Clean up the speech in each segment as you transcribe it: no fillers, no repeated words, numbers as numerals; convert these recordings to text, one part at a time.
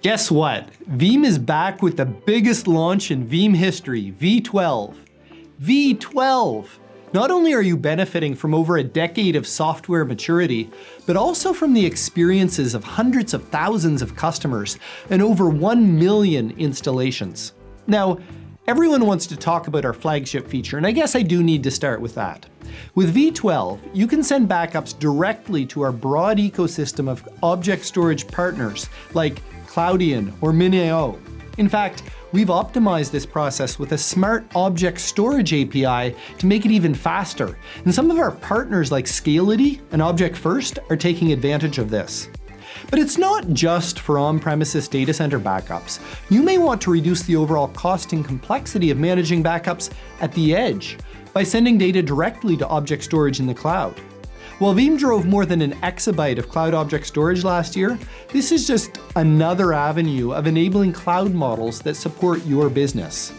Guess what? Veeam is back with the biggest launch in Veeam history, V12. V12! Not only are you benefiting from over a decade of software maturity, but also from the experiences of hundreds of thousands of customers and over 1 million installations. Now, everyone wants to talk about our flagship feature, and I guess I do need to start with that. With V12, you can send backups directly to our broad ecosystem of object storage partners like Cloudian or Minio. In fact, we've optimized this process with a smart object storage API to make it even faster. And some of our partners like Scality and Object First are taking advantage of this. But it's not just for on-premises data center backups. You may want to reduce the overall cost and complexity of managing backups at the edge by sending data directly to object storage in the cloud. While Veeam drove more than an exabyte of cloud object storage last year, this is just another avenue of enabling cloud models that support your business.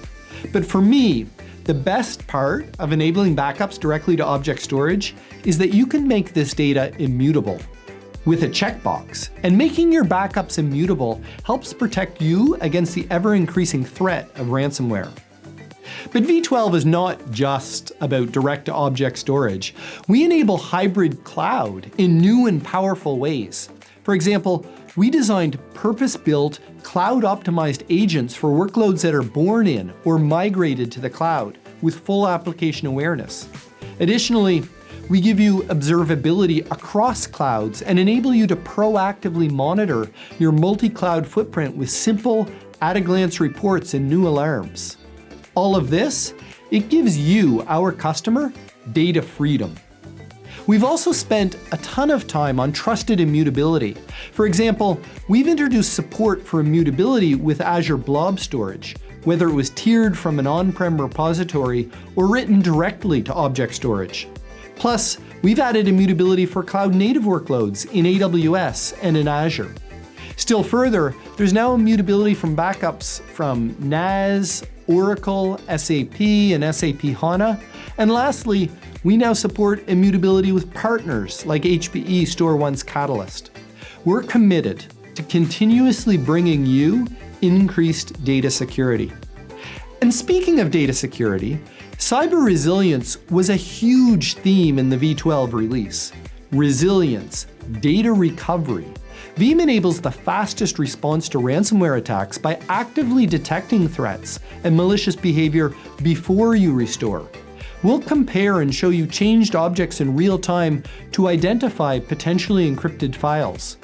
But for me, the best part of enabling backups directly to object storage is that you can make this data immutable with a checkbox. And making your backups immutable helps protect you against the ever-increasing threat of ransomware. But V12 is not just about direct-to-object storage. We enable hybrid cloud in new and powerful ways. For example, we designed purpose-built, cloud-optimized agents for workloads that are born in or migrated to the cloud with full application awareness. Additionally, we give you observability across clouds and enable you to proactively monitor your multi-cloud footprint with simple, at-a-glance reports and new alarms. All of this, it gives you, our customer, data freedom. We've also spent a ton of time on trusted immutability. For example, we've introduced support for immutability with Azure Blob Storage, whether it was tiered from an on-prem repository or written directly to object storage. Plus, we've added immutability for cloud-native workloads in AWS and in Azure. Still further, there's now immutability from backups from NAS, Oracle, SAP, and SAP HANA. And lastly, we now support immutability with partners like HPE StoreOne's Catalyst. We're committed to continuously bringing you increased data security. And speaking of data security, cyber resilience was a huge theme in the V12 release. Resilience, data recovery. Veeam enables the fastest response to ransomware attacks by actively detecting threats and malicious behavior before you restore. We'll compare and show you changed objects in real time to identify potentially encrypted files.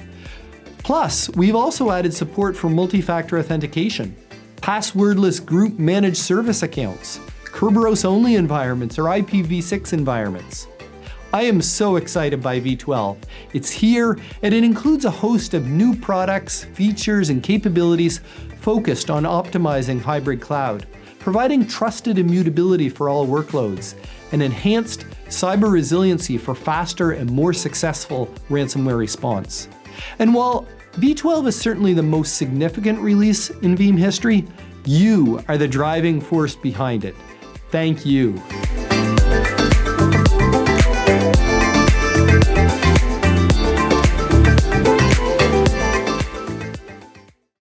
Plus, we've also added support for multi-factor authentication, passwordless group managed service accounts, Kerberos-only environments or IPv6 environments. I am so excited by V12. It's here, and it includes a host of new products, features, and capabilities focused on optimizing hybrid cloud, providing trusted immutability for all workloads, and enhanced cyber resiliency for faster and more successful ransomware response. And while V12 is certainly the most significant release in Veeam history, you are the driving force behind it. Thank you.